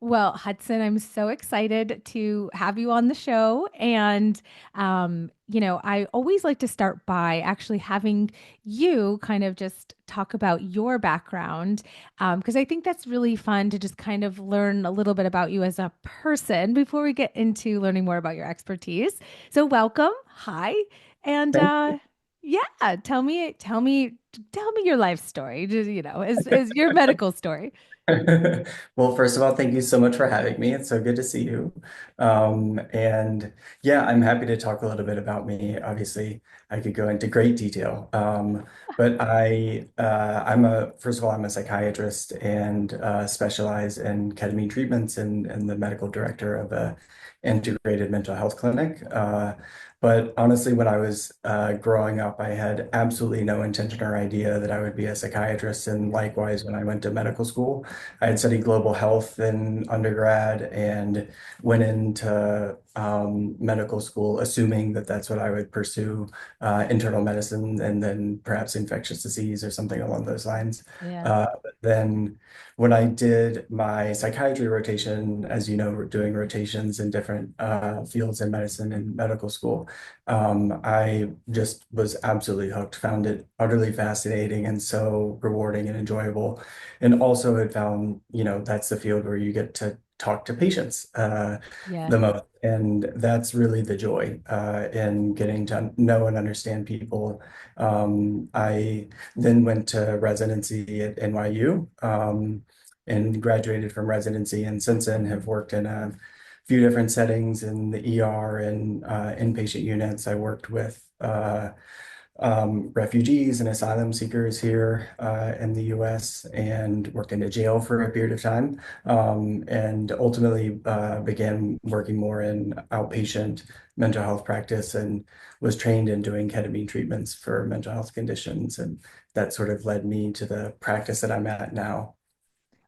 Well, Hudson, I'm so excited to have you on the show. And, I always like to start by actually having you kind of just talk about your background, because I think that's really fun to just kind of learn a little bit about you as a person before we get into learning more about your expertise. So, welcome. Hi. And, Thank yeah, tell me your life story, just, as your medical story. Well, first of all, thank you so much for having me. It's so good to see you. And yeah, I'm happy to talk a little bit about me. Obviously, I could go into great detail. But first of all, I'm a psychiatrist and specialize in ketamine treatments and the medical director of a integrated mental health clinic. But honestly, when I was growing up, I had absolutely no intention or idea that I would be a psychiatrist. And likewise, when I went to medical school, I had studied global health in undergrad and went into medical school, assuming that that's what I would pursue, internal medicine and then perhaps infectious disease or something along those lines. Yeah. But then when I did my psychiatry rotation, as you know, we're doing rotations in different fields in medicine and medical school, I just was absolutely hooked, found it utterly fascinating and so rewarding and enjoyable, and also had found, that's the field where you get to talk to patients the Yes. most. And that's really the joy in getting to know and understand people. I then went to residency at NYU and graduated from residency, and since then have worked in a few different settings in the ER and inpatient units. I worked with refugees and asylum seekers here in the US and worked in a jail for a period of time, and ultimately began working more in outpatient mental health practice and was trained in doing ketamine treatments for mental health conditions. And that sort of led me to the practice that I'm at now.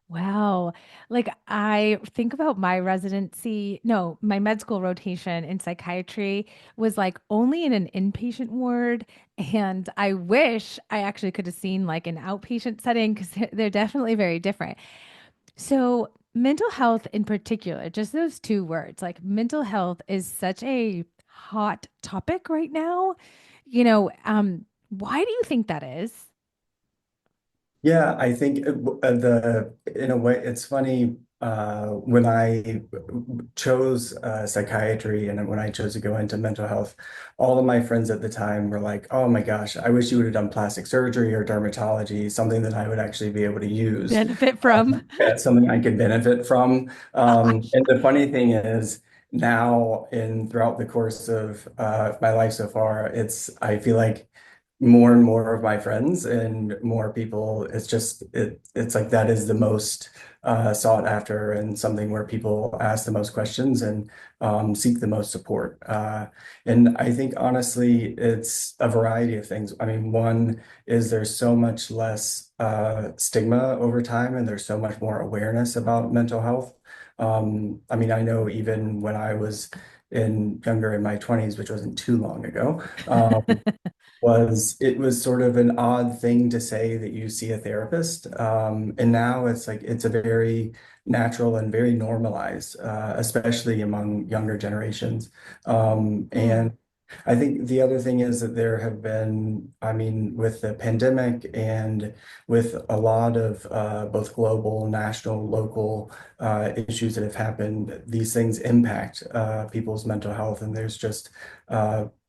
Wow. Like I think about my residency, no, my med school rotation in psychiatry was like only in an inpatient ward. And I wish I actually could have seen like an outpatient setting because they're definitely very different. So, mental health in particular, just those two words, like mental health is such a hot topic right now. Why do you think that is? Yeah, I think in a way, it's funny when I chose psychiatry and when I chose to go into mental health, all of my friends at the time were like, "Oh my gosh, I wish you would have done plastic surgery or dermatology, something that I would actually be able to use, Benefit from? that's something I could benefit from." Gosh. And the funny thing is, now in throughout the course of my life so far, I feel like more and more of my friends and more people, it's like that is the most sought after and something where people ask the most questions and seek the most support. And I think honestly, it's a variety of things. I mean, one is there's so much less stigma over time, and there's so much more awareness about mental health. I mean, I know even when I was younger in my 20s, which wasn't too long ago, it was sort of an odd thing to say that you see a therapist. And now it's like it's a very natural and very normalized, especially among younger generations. Hmm. And I think the other thing is that there have been, I mean, with the pandemic and with a lot of both global, national, local issues that have happened, these things impact people's mental health. And there's just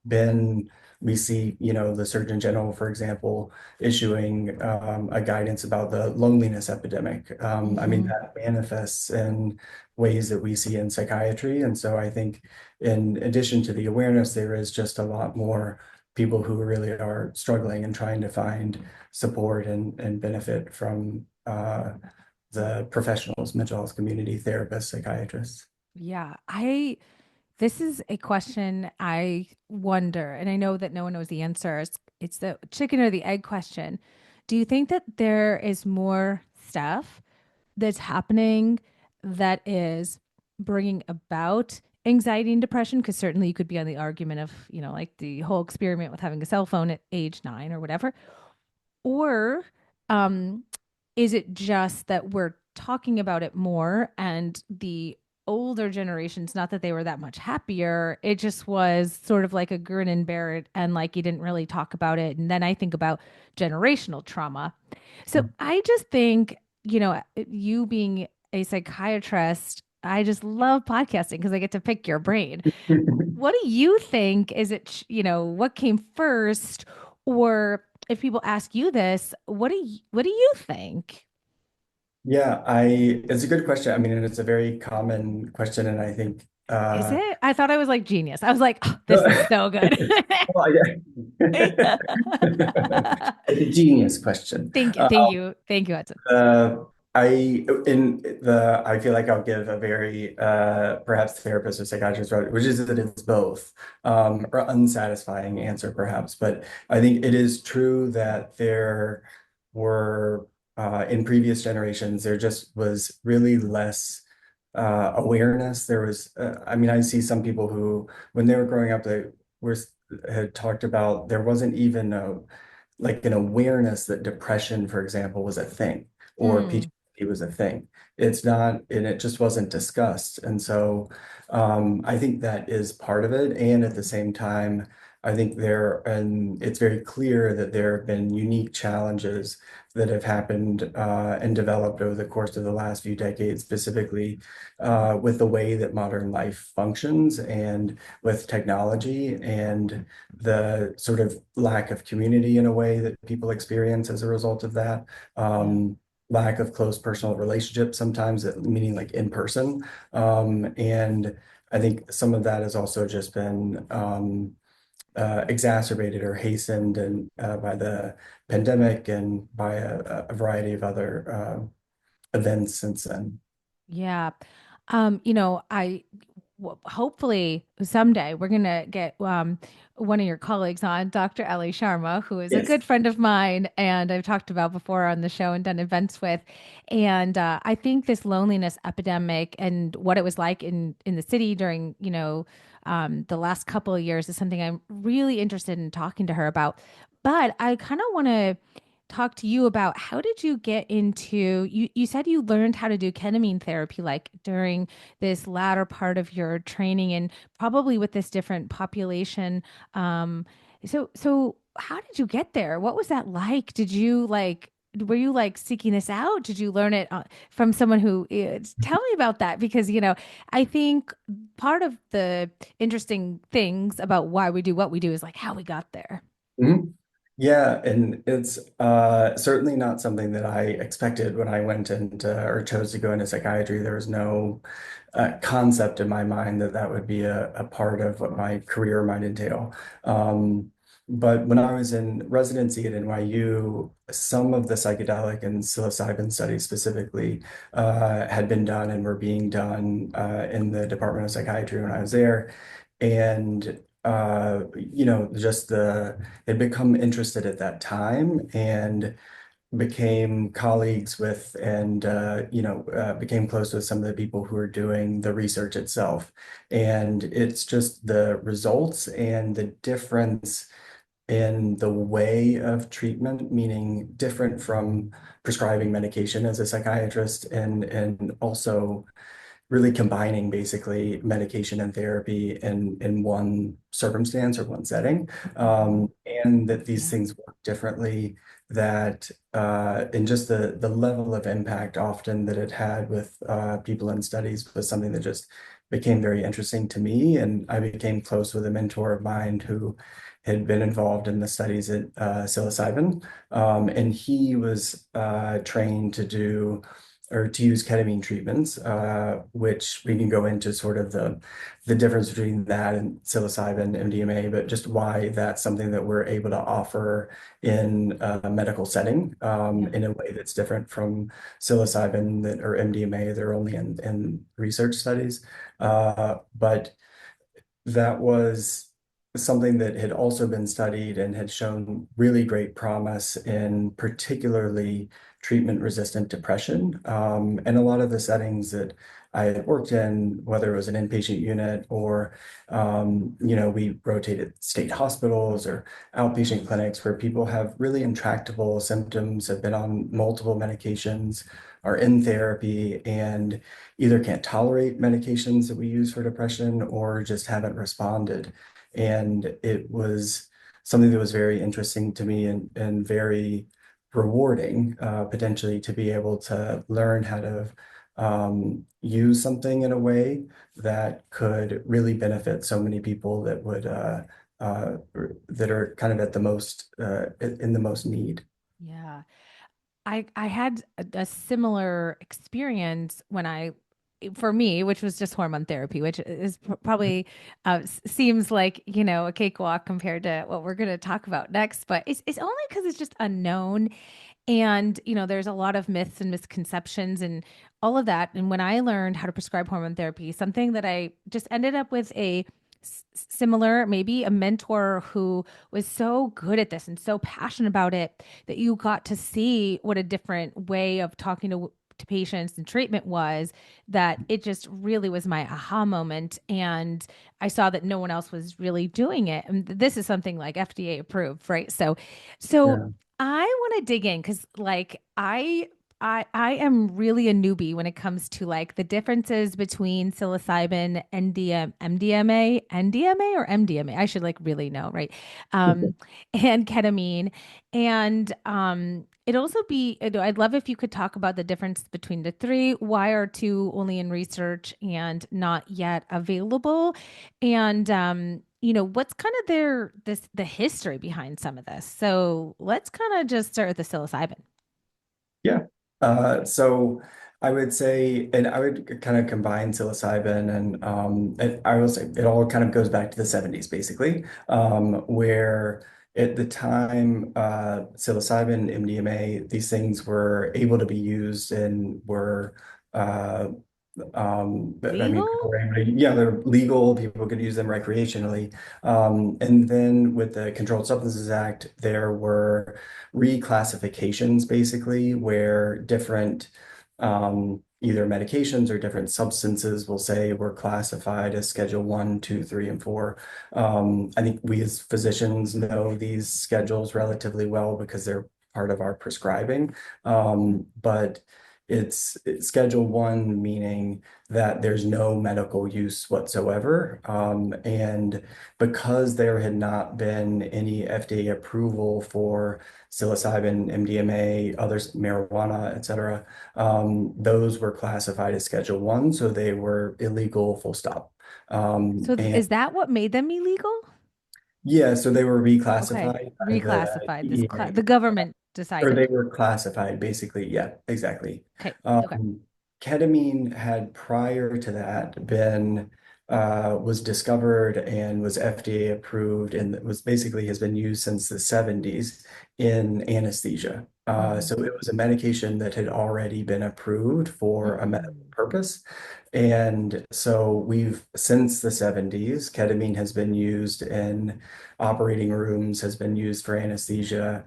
been we see, the Surgeon General, for example, issuing a guidance about the loneliness epidemic. I mean, Hmm. that manifests in ways that we see in psychiatry. And so I think in addition to the awareness, there is just a lot more people who really are struggling and trying to find support and benefit from the professionals, mental health community, therapists, psychiatrists. Yeah, this is a question I wonder, and I know that no one knows the answer. It's the chicken or the egg question. Do you think that there is more stuff that's happening that is bringing about anxiety and depression? Because certainly you could be on the argument of, like the whole experiment with having a cell phone at age 9 or whatever. Or um, is it just that we're talking about it more, and the older generations, not that they were that much happier, it just was sort of like a grin and bear it, and like you didn't really talk about it. And then I think about generational trauma. So I just think, you being a psychiatrist, I just love podcasting because I get to pick your brain. What do you think? Is it, what came first? Or if people ask you this, what do you think? Yeah, it's a good question. I mean, and it's a very common question, and I think Is it? I thought I was like genius. I was like, oh, this is well, so good. yeah. It's a genius question. Thank you. Thank you. Thank you, Hudson. Uh, I feel like I'll give a very perhaps therapist or psychiatrist, right, which is that it's both, or unsatisfying answer perhaps. But I think it is true that there were in previous generations there just was really less awareness. There was, I mean, I see some people who, when they were growing up, they were had talked about there wasn't even a like an awareness that depression, for example, was a thing or Hmm. PTSD was a thing. It's not, and it just wasn't discussed. And so I think that is part of it. And at the same time, I think and it's very clear that there have been unique challenges that have happened and developed over the course of the last few decades, specifically with the way that modern life functions and with technology and the sort of lack of community in a way that people experience as a result of that. Yeah. Lack of close personal relationships sometimes, meaning like in person. And I think some of that has also just been exacerbated or hastened and by the pandemic and by a variety of other events since then. Yeah. I hopefully someday we're gonna get one of your colleagues on, Dr. Ellie Sharma, who is a Yes. good friend of mine and I've talked about before on the show and done events with. And I think this loneliness epidemic and what it was like in the city during, the last couple of years is something I'm really interested in talking to her about. But I kind of want to talk to you about, how did you get into, you said you learned how to do ketamine therapy like during this latter part of your training, and probably with this different population. So how did you get there? What was that like? Were you like seeking this out? Did you learn it from someone who is? Tell me about that, because I think part of the interesting things about why we do what we do is like how we got there. Mhm. Yeah, and it's certainly not something that I expected when I went into or chose to go into psychiatry. There was no concept in my mind that that would be a part of what my career might entail. But when I was in residency at NYU, some of the psychedelic and psilocybin studies specifically had been done and were being done in the Department of Psychiatry when I was there. And just had become interested at that time and became colleagues with and became close with some of the people who are doing the research itself. And it's just the results and the difference in the way of treatment, meaning different from prescribing medication as a psychiatrist and also really combining basically medication and therapy in one circumstance or one setting, Mhm. and that these Yeah. things work differently. That and just the level of impact often that it had with people in studies was something that just became very interesting to me. And I became close with a mentor of mine who had been involved in the studies at psilocybin, and he was trained to do or to use ketamine treatments, which we can go into sort of the difference between that and psilocybin, MDMA, but just why that's something that we're able to offer in a medical setting Yeah. in a way that's different from psilocybin or MDMA. They're only in research studies. But that was something that had also been studied and had shown really great promise in particularly treatment-resistant depression. And a lot of the settings that I had worked in, whether it was an inpatient unit or, we rotated state hospitals or outpatient clinics where people have really intractable symptoms, have been on multiple medications, are in therapy, and either can't tolerate medications that we use for depression or just haven't responded. And it was something that was very interesting to me and very rewarding, potentially, to be able to learn how to use something in a way that could really benefit so many people uh, that are kind of at the most in the most need. Yeah. I had a similar experience when for me, which was just hormone therapy, which is probably seems like, a cakewalk compared to what we're going to talk about next, but it's only because it's just unknown. And, there's a lot of myths and misconceptions and all of that. And when I learned how to prescribe hormone therapy, something that I just ended up with similar, maybe a mentor who was so good at this and so passionate about it that you got to see what a different way of talking to patients and treatment was, that it just really was my aha moment. And I saw that no one else was really doing it. And this is something like FDA approved, right? So Yeah. I want to dig in because I am really a newbie when it comes to like the differences between psilocybin, MDMA, NDMA or MDMA. I should like really know, right? Um, and ketamine. And it also I'd love if you could talk about the difference between the three. Why are two only in research and not yet available? And what's kind of the history behind some of this. So let's kind of just start with the psilocybin. Yeah. So I would say, and I would kind of combine psilocybin and I will say it all kind of goes back to the 70s, basically, where at the time, psilocybin, MDMA, these things were able to be used and were, uh, I mean, people Legal? were able to, yeah, they're legal. People could use them recreationally. And then with the Controlled Substances Act, there were reclassifications basically where different either medications or different substances will say were classified as Schedule 1, 2, 3, and 4. I think we as physicians know these schedules relatively well because they're part of our prescribing. But it's Schedule 1, meaning that there's no medical use whatsoever. And because there had not been any FDA approval for psilocybin, MDMA, others, marijuana, et cetera, those were classified as Schedule 1, so they were illegal, full stop. So And is that what made them illegal? yeah, so they were Okay, reclassified by the reclassified. The DEA. government Or they decided. were classified, basically. Yeah, exactly. Okay, okay. Um, Ketamine had prior to that been was discovered and was FDA approved and was basically has been used since the 70s in anesthesia. Mm-hmm. So it was a medication that had already been approved for a medical Mm-hmm. purpose. And so we've, since the 70s, ketamine has been used in operating rooms, has been used for anesthesia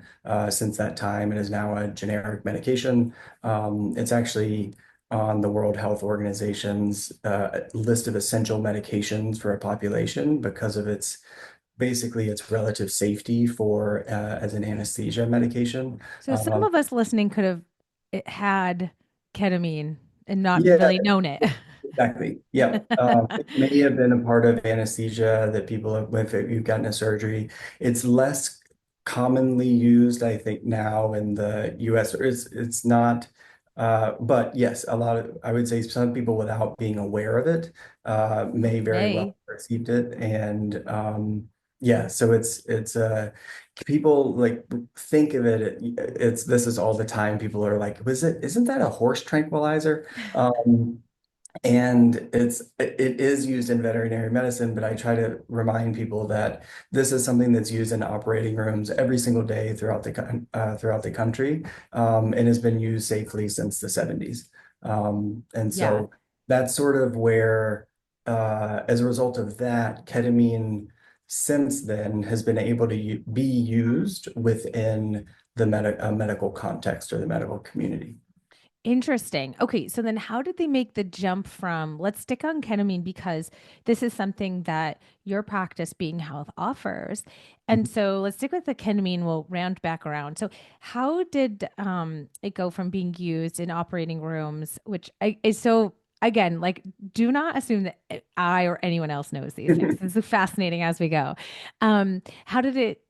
since that time and is now a generic medication. It's actually on the World Health Organization's list of essential medications for a population because of its basically its relative safety for as an anesthesia medication. So some Um, of us listening could have had ketamine and not yeah, really known it. exactly. Yeah. It may have been a part of anesthesia that people have, if you've gotten a surgery. It's less commonly used, I think, now in the US. It's not, but yes, a lot of, I would say some people without being aware of it, may very well May. have received it. And yeah, so people like think of this is all the time. People are like, isn't that a horse tranquilizer? And it is used in veterinary medicine, but I try to remind people that this is something that's used in operating rooms every single day throughout the country, and has been used safely since the 70s. And Yeah. so that's sort of where, as a result of that, ketamine since then has been able to be used within the medical context or the medical community. Interesting. Okay, so then how did they make the jump from, let's stick on ketamine because this is something that your practice being health offers. And so let's stick with the ketamine, we'll round back around. So how did it go from being used in operating rooms, which is so again, like do not assume that I or anyone else knows these things. This is fascinating as we go. How did it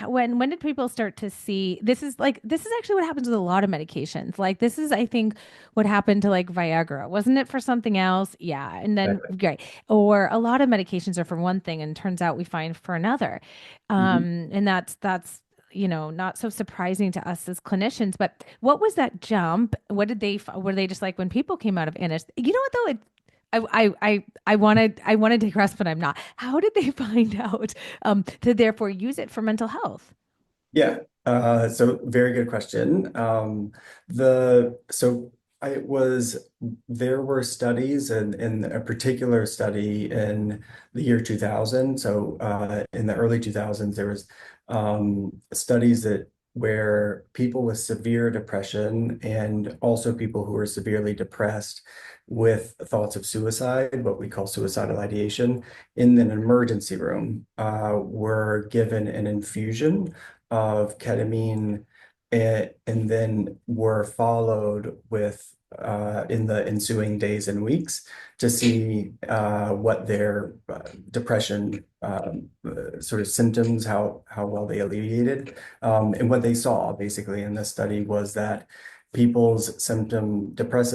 when did people start to see this is actually what happens with a lot of medications. Like this is I think what happened to like Viagra. Wasn't it for something else? Yeah. And then Exactly. great. Or a lot of medications are for one thing and turns out we find for another. Mhm. And that's not so surprising to us as clinicians, but what was that jump? What did were they just like when people came out of anesthesia? You know what though? I want to digress, but I'm not. How did they find out to therefore use it for mental health? Yeah, so very good question. The so I was there were studies and in a particular study in the year 2000. So in the early 2000s, there was studies that where people with severe depression and also people who were severely depressed with thoughts of suicide, what we call suicidal ideation, in an emergency room, were given an infusion of ketamine and then were followed with in the ensuing days and weeks to see what their depression sort of symptoms, how well they alleviated. And what they saw basically in this study was that depressive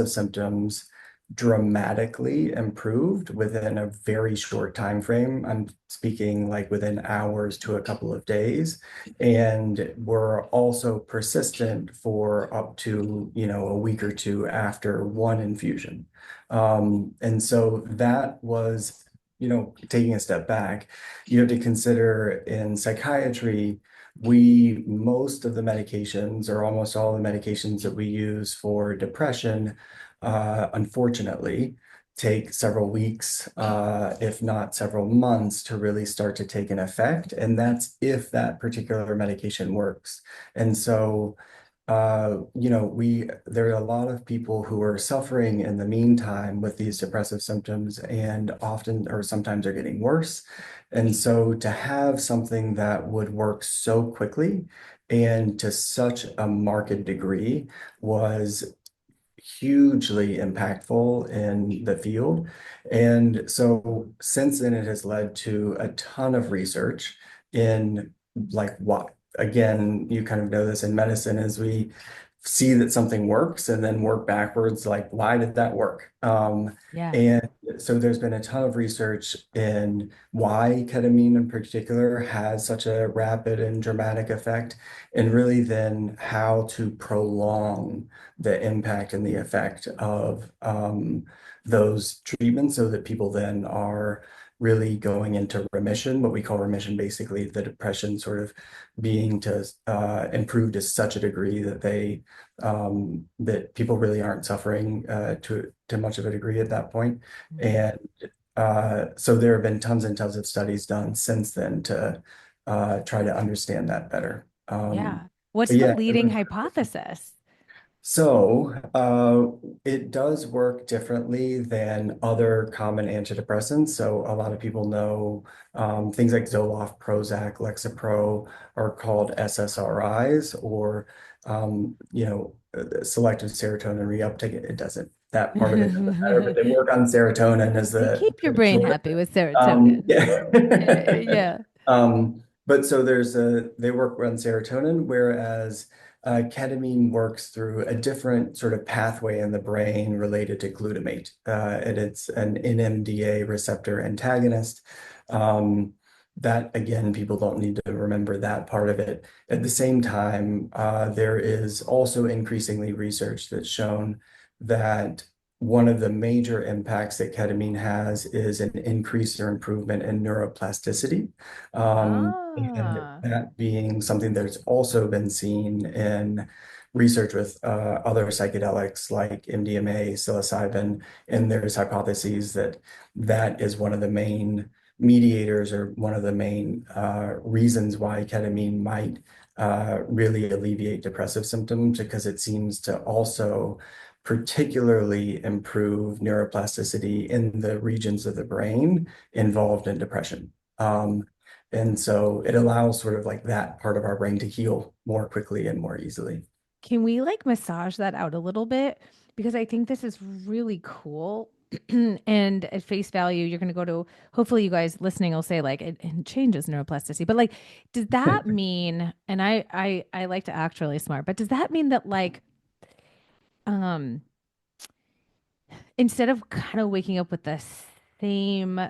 symptoms dramatically improved within a very short time frame. I'm speaking like within hours to a couple of days, and were also persistent for up to, a week or two after one infusion. And so that was, taking a step back, you have to consider in psychiatry, most of the medications or almost all the medications that we use for depression, unfortunately, take several weeks, if not several months, to really start to take an effect. And that's if that particular medication works. And so, there are a lot of people who are suffering in the meantime with these depressive symptoms and often or sometimes are getting worse. And so to have something that would work so quickly and to such a marked degree was hugely impactful in the field. And so since then, it has led to a ton of research in like what, again, you kind of know this in medicine as we see that something works and then work backwards, like, why did that work? Yeah. And so there's been a ton of research in why ketamine in particular has such a rapid and dramatic effect, and really then how to prolong the impact and the effect of those treatments so that people then are really going into remission, what we call remission, basically the depression sort of being to improve to such a degree that that people really aren't suffering to much of a degree at that point. Mhm. And so there have been tons and tons of studies done since then to try to understand that better. Yeah. What's But the yeah, leading hypothesis? so it does work differently than other common antidepressants. So a lot of people know things like Zoloft, Prozac, Lexapro are called SSRIs, or selective serotonin reuptake. It doesn't. That part of it doesn't matter, but they work on serotonin as They the keep your brain short. happy with serotonin. Yeah. Yeah. But so they work on serotonin, whereas ketamine works through a different sort of pathway in the brain related to glutamate. And it's an NMDA receptor antagonist. Um, that again, people don't need to remember that part of it. At the same time, there is also increasingly research that's shown that one of the major impacts that ketamine has is an increase or improvement in neuroplasticity. And Ah. that being something that's also been seen in research with other psychedelics like MDMA, psilocybin, and there's hypotheses that that is one of the main mediators or one of the main reasons why ketamine might really alleviate depressive symptoms because it seems to also particularly improve neuroplasticity in the regions of the brain involved in depression. And so it allows sort of like that part of our brain to heal more quickly and more easily. Can we like massage that out a little bit? Because I think this is really cool. And at face value, you're going to go to, hopefully, you guys listening will say, like, it changes neuroplasticity. But, like, does that mean, and I like to act really smart, but does that mean that, like, um, instead of kind of waking up with the same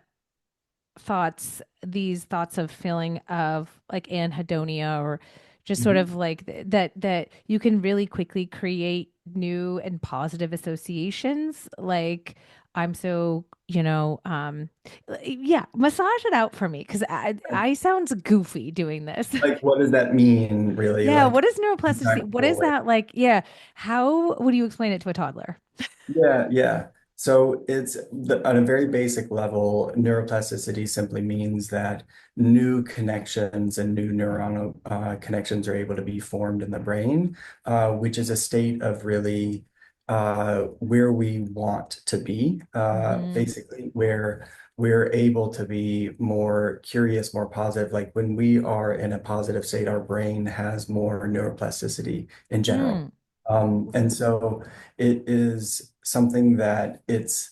thoughts, these thoughts of feeling of like anhedonia or just sort Mhm. of like that you can really quickly create new and positive associations. Like I'm so, yeah, massage it out for me because I sounds goofy doing this. Like, what does that mean, really? Yeah, what Like, is neuroplasticity? What is practical. that like? Yeah, how would you explain it to a toddler? Yeah, yeah. So on a very basic level, neuroplasticity simply means that new connections and new neuronal connections are able to be formed in the brain, which is a state of really where we want to be, Hmm. basically, where we're able to be more curious, more positive. Like when we are in a positive state, our brain has more neuroplasticity in general. Mm. And so it is something that it's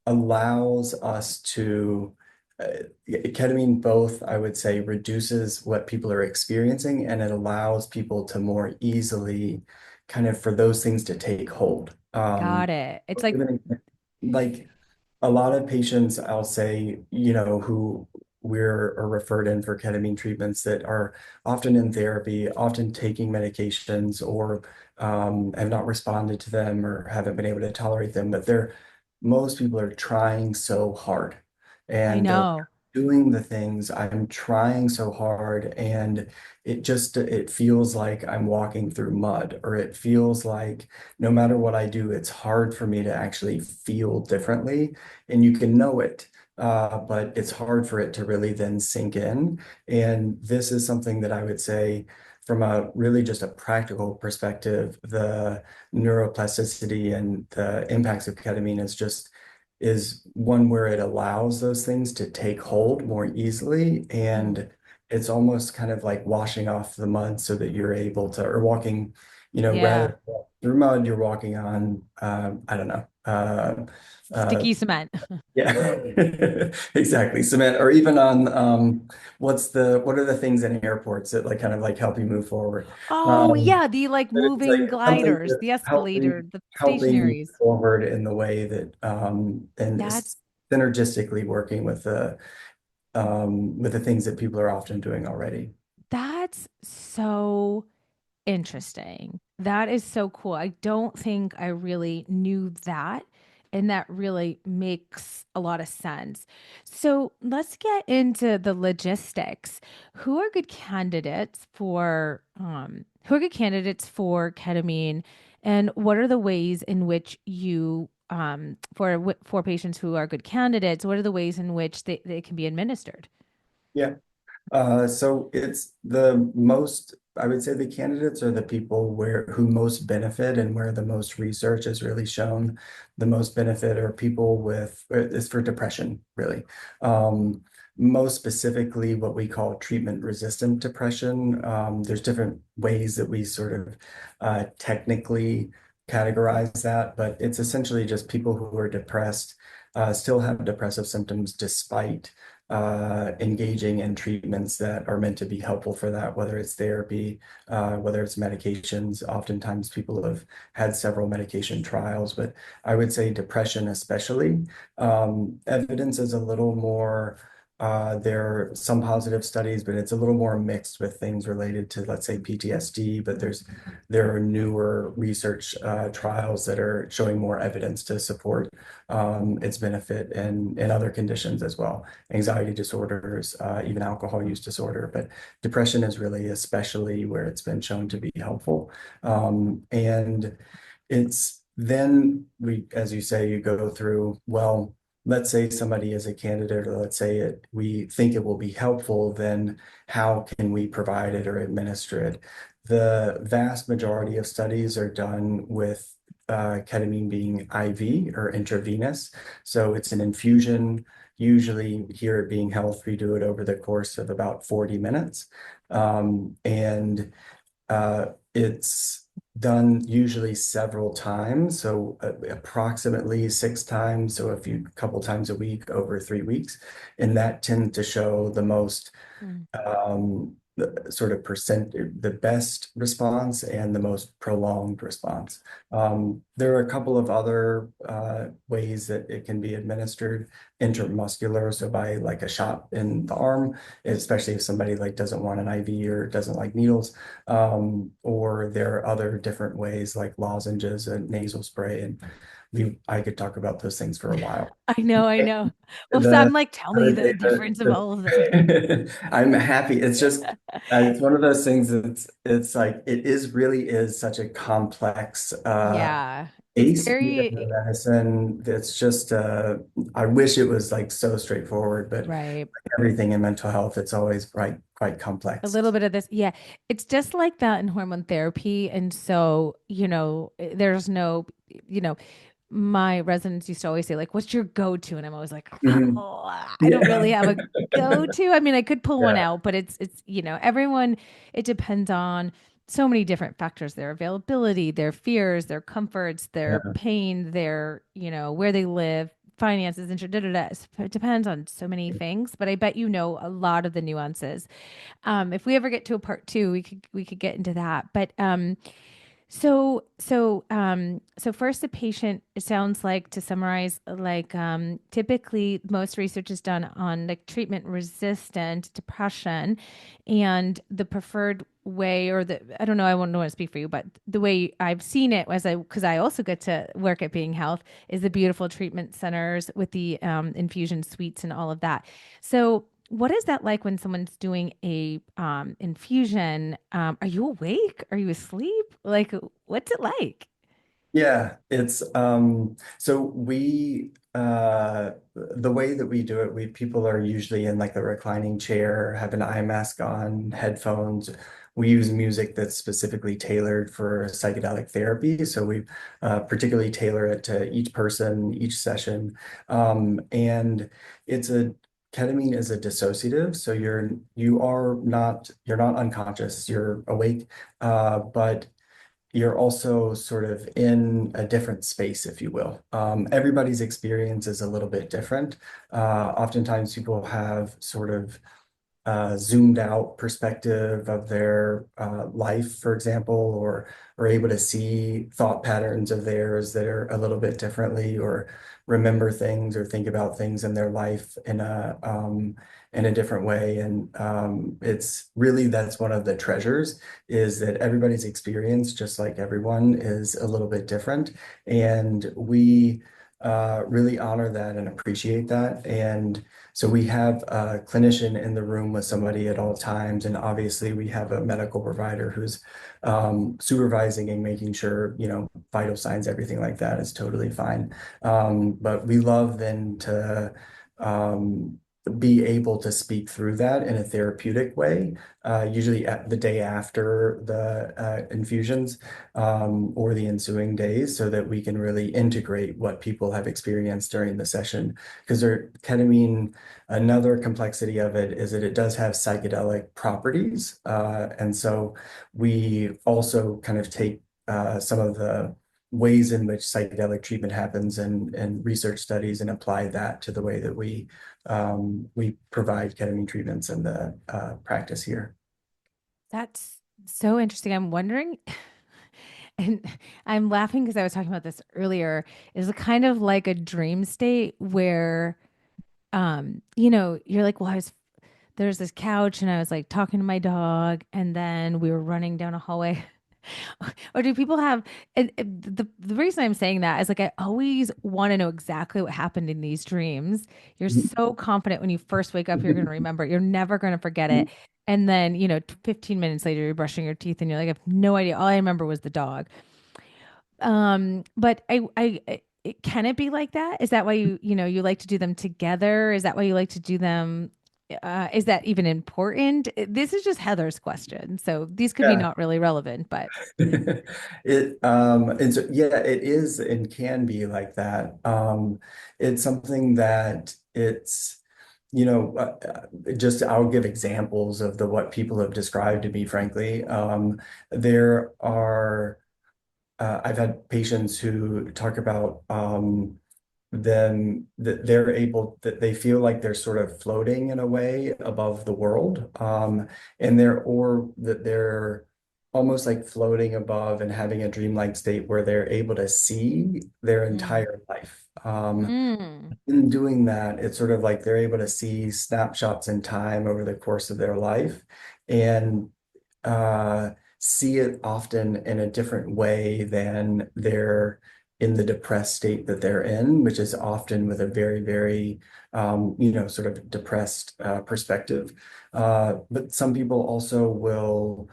allows us to ketamine both, I would say, reduces what people are experiencing and it allows people to more easily kind of for those things to take hold. Got it. It's like, Like a lot of patients, I'll say, who we're are referred in for ketamine treatments that are often in therapy, often taking medications, or have not responded to them or haven't been able to tolerate them. But most people are trying so hard, I and they're like, know. doing the things. I'm trying so hard, and it feels like I'm walking through mud, or it feels like no matter what I do, it's hard for me to actually feel differently and you can know it, but it's hard for it to really then sink in. And this is something that I would say, from a really just a practical perspective, the neuroplasticity and the impacts of ketamine is one where it allows those things to take hold more easily. Mm. And it's almost kind of like washing off the mud so that you're able to, or walking, rather Yeah. than walk through mud, you're walking on, I don't know, uh, Sticky cement. yeah, exactly. Cement, or even on what are the things in airports that like kind of like help you move forward? Oh, Um, yeah, the like but it's moving like something gliders, that's the escalator, the helping you stationaries. forward in the way that and That's is synergistically working with the things that people are often doing already. that's so interesting. That is so cool. I don't think I really knew that. And that really makes a lot of sense. So let's get into the logistics. Who are good candidates for ketamine, and what are the ways in which you for patients who are good candidates, what are the ways in which they can be administered? Yeah. So it's the most, I would say the candidates are the people who most benefit and where the most research has really shown the most benefit are people is for depression, really. Um, Most specifically, what we call treatment resistant depression. There's different ways that we sort of technically categorize that, but it's essentially just people who are depressed, still have depressive symptoms despite engaging in treatments that are meant to be helpful for that, whether it's therapy, whether it's medications. Oftentimes, people have had several medication trials, but I would say depression, especially, evidence is a little more. There are some positive studies, but it's a little more mixed with things related to, let's say, PTSD. But there are newer research trials that are showing more evidence to support its benefit in other conditions as well, anxiety disorders, even alcohol use disorder. But depression is really especially where it's been shown to be helpful. And it's then as you say, you go through, well, let's say somebody is a candidate, or let's say we think it will be helpful, then how can we provide it or administer it? The vast majority of studies are done with ketamine being IV or intravenous. So it's an infusion. Usually here at Being Health, we do it over the course of about 40 minutes. And it's done usually several times, so approximately 6 times, so couple times a week over 3 weeks, and that tends to show the most Mm. the sort of the best response and the most prolonged response. There are a couple of other ways that it can be administered intramuscular, so by like a shot in the arm, especially if somebody like doesn't want an IV or doesn't like needles. Or there are other different ways like lozenges and nasal spray, and I could talk about those things for a while. I know, I know. Well, so The I'm like, tell me the difference of all of them. I'm happy. It's just it's one of those things it's like it is really is such a complex Yeah, it's case in very medicine. It's just I wish it was like so straightforward, but right. like everything in mental health, it's always quite A complex. little bit of this. Yeah. It's just like that in hormone therapy. And so, there's no, you know, my residents used to always say, like, what's your go-to? And I'm always like, Mhm. oh, I don't Yeah. really have a go-to. I mean, I could pull one Yeah. out, but everyone, it depends on so many different factors, their availability, their fears, their comforts, their Yeah. pain, where they live, finances, and da, da, da. So it depends on so many things, but I bet you know a lot of the nuances. If we ever get to a part two, we could get into that. But so first, the patient, it sounds like, to summarize, like, typically most research is done on like treatment resistant depression, and the preferred way, or I don't know, I won't want to speak for you, but the way I've seen it, because I also get to work at Being Health, is the beautiful treatment centers with the infusion suites and all of that. So what is that like when someone's doing a infusion? Are you awake? Are you asleep? Like, what's it like? Yeah, it's so we the way that we do it, we people are usually in like a reclining chair, have an eye mask on, headphones. We use music that's specifically tailored for psychedelic therapy. So we particularly tailor it to each person, each session. And it's a ketamine is a dissociative, so you're not unconscious, you're awake, but you're also sort of in a different space, if you will. Everybody's experience is a little bit different. Oftentimes, people have sort of zoomed out perspective of their life, for example, or are able to see thought patterns of theirs that are a little bit differently, or remember things or think about things in their life in a different way. And it's really that's one of the treasures is that everybody's experience, just like everyone, is a little bit different, and we really honor that and appreciate that. And so we have a clinician in the room with somebody at all times, and obviously we have a medical provider who's supervising and making sure, vital signs, everything like that is totally fine. But we love then to um, be able to speak through that in a therapeutic way, usually at the day after the infusions or the ensuing days, so that we can really integrate what people have experienced during the session. Because ketamine, another complexity of it is that it does have psychedelic properties. And so we also kind of take some of the ways in which psychedelic treatment happens and research studies and apply that to the way that we provide ketamine treatments in the practice here. That's so interesting. I'm wondering, and I'm laughing because I was talking about this earlier. Is it kind of like a dream state where, you're like, well, there's this couch and I was like talking to my dog, and then we were running down a hallway. Or do people have the reason I'm saying that is, like, I always want to know exactly what happened in these dreams. You're so confident when you first wake up, you're going to remember. You're never going to forget it. And then, 15 minutes later, you're brushing your teeth and you're like, I have no idea. All I remember was the dog. But can it be like that? Is that why you like to do them together? Is that why you like to do them? Is that even important? This is just Heather's question. So these could be Yeah. not really relevant, but And so yeah, it is and can be like that. It's something that it's, just I'll give examples of the what people have described to me, frankly. There are I've had patients who talk about them that they're able that they feel like they're sort of floating in a way above the world, and they're almost like floating above and having a dreamlike state where they're able to see their mm, entire life. mm, In doing that, it's sort of like they're able to see snapshots in time over the course of their life and uh, see it often in a different way than they're in the depressed state that they're in, which is often with a very, very, sort of depressed perspective. But some people also will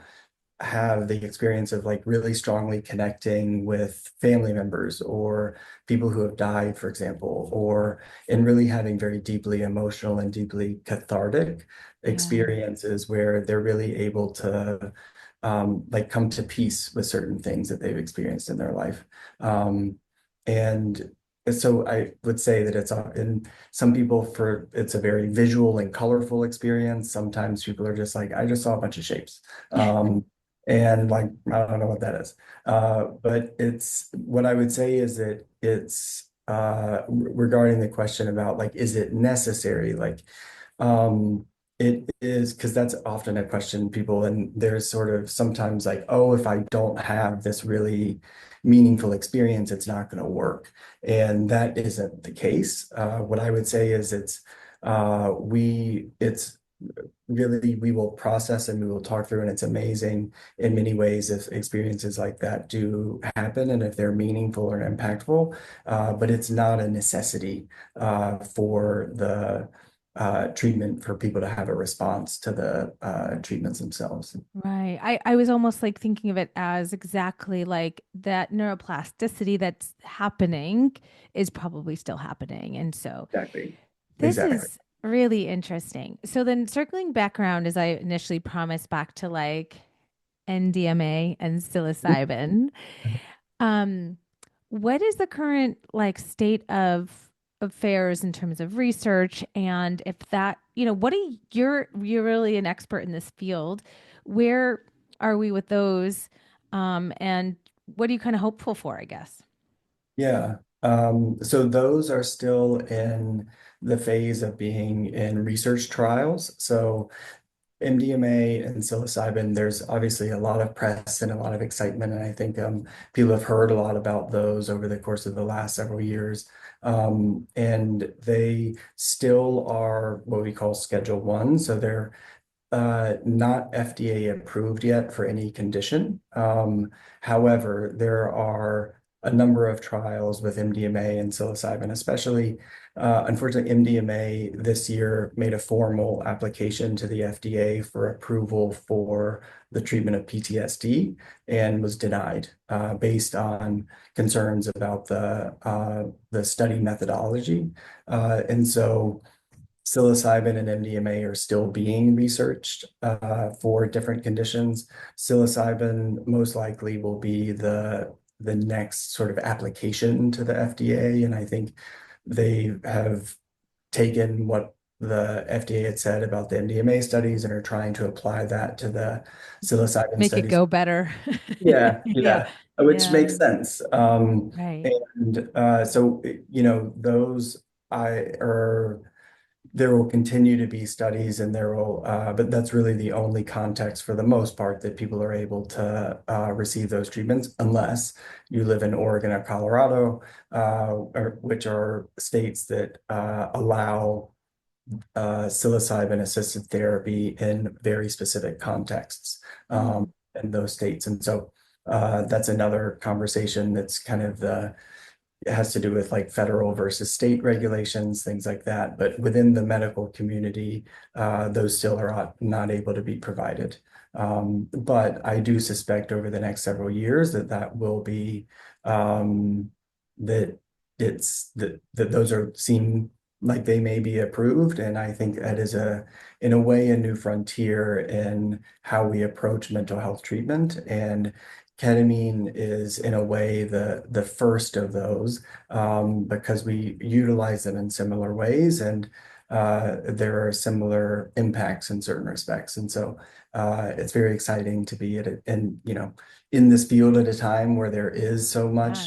have the experience of like really strongly connecting with family members or people who have died, for example, or in really having very deeply emotional and deeply cathartic yeah, experiences where they're really able to like come to peace with certain things that they've experienced in their life. And so I would say that in some people for it's a very visual and colorful experience. Sometimes people are just like, I just saw a bunch of shapes. And like, I don't know what that is. But it's what I would say is that it's regarding the question about like, is it necessary? Like, um, it is because that's often a question people, and there's sort of sometimes like, oh, if I don't have this really meaningful experience, it's not going to work. And that isn't the case. What I would say is it's really we will process and we will talk through, and it's amazing in many ways if experiences like that do happen and if they're meaningful or impactful, but it's not a necessity for the treatment for people to have a response to the treatments themselves. right. I was almost like thinking of it as exactly like that neuroplasticity that's happening is probably still happening. And so Exactly. this Exactly. is really interesting. So then circling back around as I initially promised back to like NDMA and psilocybin, um, what is the current like state of affairs in terms of research? And if that, what are you're really an expert in this field. Where are we with those? And what are you kind of hopeful for, I guess? Yeah. So those are still in the phase of being in research trials. So MDMA and psilocybin, there's obviously a lot of press and a lot of excitement, and I think people have heard a lot about those over the course of the last several years. And they still are what we call Schedule 1, so they're not FDA approved yet for any condition. However, there are a number of trials with MDMA and psilocybin, especially. Unfortunately, MDMA this year made a formal application to the FDA for approval for the treatment of PTSD and was denied based on concerns about the study methodology. And so psilocybin and MDMA are still being researched for different conditions. Psilocybin most likely will be the next sort of application to the FDA, and I think they have taken what the FDA had said about the MDMA studies and are trying to apply that to the psilocybin Make it studies. go better. Yeah, Yeah. yeah, which Yeah. makes sense. Right. And so, those I are there will continue to be studies and but that's really the only context for the most part that people are able to receive those treatments unless you live in Oregon or Colorado, which are states that allow psilocybin assisted therapy in very specific contexts Hmm. in those states. And so that's another conversation that's kind of it has to do with like federal versus state regulations, things like that. But within the medical community, those still are not able to be provided. But I do suspect over the next several years that that will be that that those are seem like they may be approved. And I think that is in a way, a new frontier in how we approach mental health treatment. And ketamine is in a way the first of those, because we utilize them in similar ways, and there are similar impacts in certain respects. And so it's very exciting to be in this field at a time where there is so Yeah. much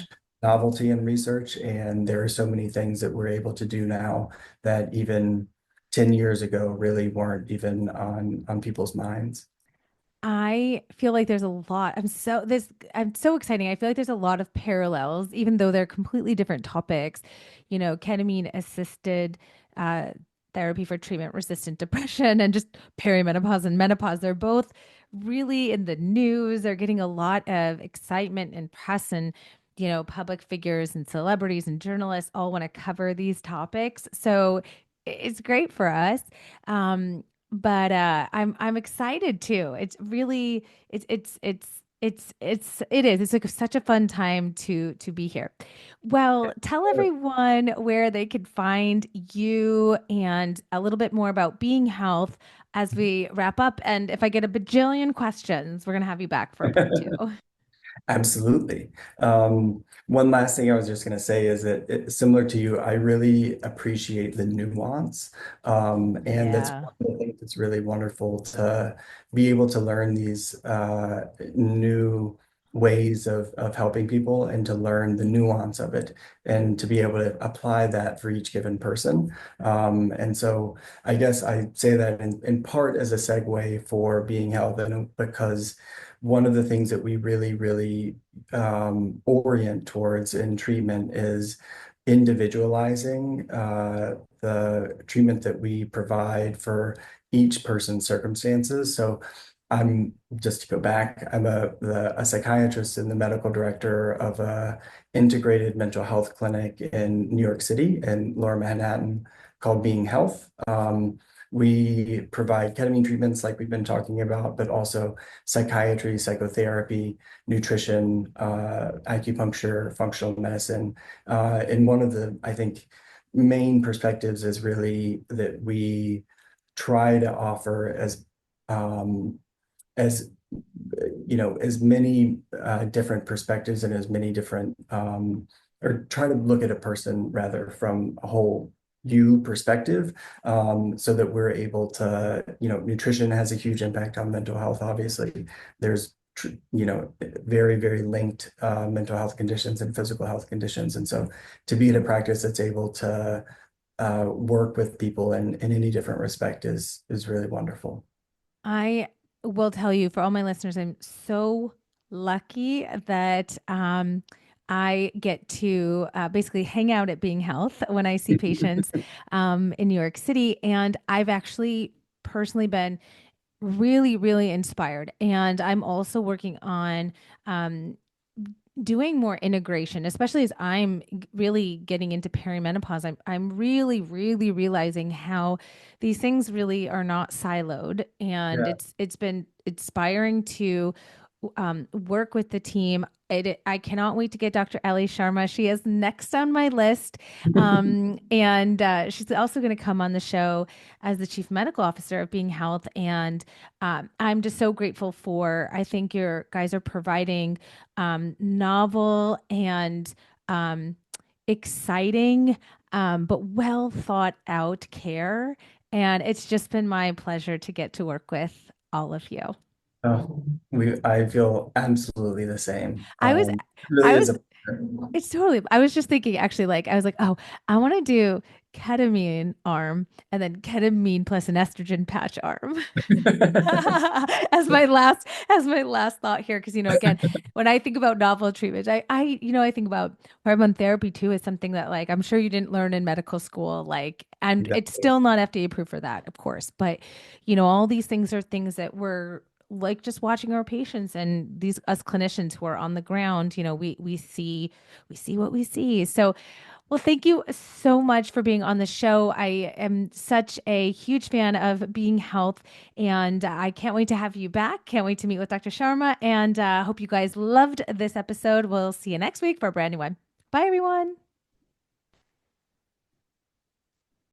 novelty in research, and there are so many things that we're able to do now that even 10 years ago really weren't even on people's minds. I feel like there's a lot. I'm so exciting. I feel like there's a lot of parallels, even though they're completely different topics. Ketamine assisted uh, therapy for treatment resistant depression and just perimenopause and menopause. They're both really in the news. They're getting a lot of excitement and press, and public figures and celebrities and journalists all want to cover these topics. So it's great for us. Um, but I'm excited too. It's really it is. It's like such a fun time to be here. Well, tell everyone where they could find you and a little bit more about Being Health as we wrap up. And if I get a bajillion questions, we're gonna have you back for a part two. Absolutely. One last thing I was just going to say is that similar to you, I really appreciate the nuance. And that's Yeah. one of the things that's really wonderful to be able to learn these new ways of helping people, and to learn the nuance of it, and to be able to apply that for each given person. And so I guess I say that in part as a segue for Being Health, and because one of the things that we really, really orient towards in treatment is individualizing the treatment that we provide for each person's circumstances. So I'm just to go back, I'm a psychiatrist and the medical director of a integrated mental health clinic in New York City and Lower Manhattan called Being Health. We provide ketamine treatments like we've been talking about, but also psychiatry, psychotherapy, nutrition, acupuncture, functional medicine. And one of the, I think, main perspectives is really that we try to offer um, as as many different perspectives, and as many different or try to look at a person rather from a whole you perspective, so that we're able to, nutrition has a huge impact on mental health. Obviously, there's very, very linked mental health conditions and physical health conditions. And so to be in a practice that's able to work with people in any different respect is really wonderful. I will tell you, for all my listeners, I'm so lucky that I get to basically hang out at Being Health when I see patients in New York City. And I've actually personally been really, really inspired. And I'm also working on um, doing more integration, especially as I'm really getting into perimenopause. I'm really, really realizing how these things really are not siloed, and Yeah. it's been inspiring to work with the team. I cannot wait to get Dr. Ellie Sharma. She is next on my list. And she's also going to come on the show as the chief medical officer of Being Health. And I'm just so grateful for, I think your guys are providing novel and um, exciting, but well thought out care. And it's just been my pleasure to get to work with all of you. Oh, I feel absolutely the same. I was, Really I is was a It's totally, I was just thinking actually, like, I was like, oh, I want to do ketamine arm and then ketamine plus an estrogen patch arm as my last thought here. Cause, again, when I think about novel treatments, I think about hormone therapy too, is something that, like, I'm sure you didn't learn in medical school, like, and it's Exactly. still not FDA approved for that, of course. But, all these things are things that we're like just watching our patients, and these us clinicians who are on the ground, we see what we see. So, well, thank you so much for being on the show. I am such a huge fan of Being Health, and I can't wait to have you back. Can't wait to meet with Dr. Sharma, and hope you guys loved this episode. We'll see you next week for a brand new one. Bye, everyone.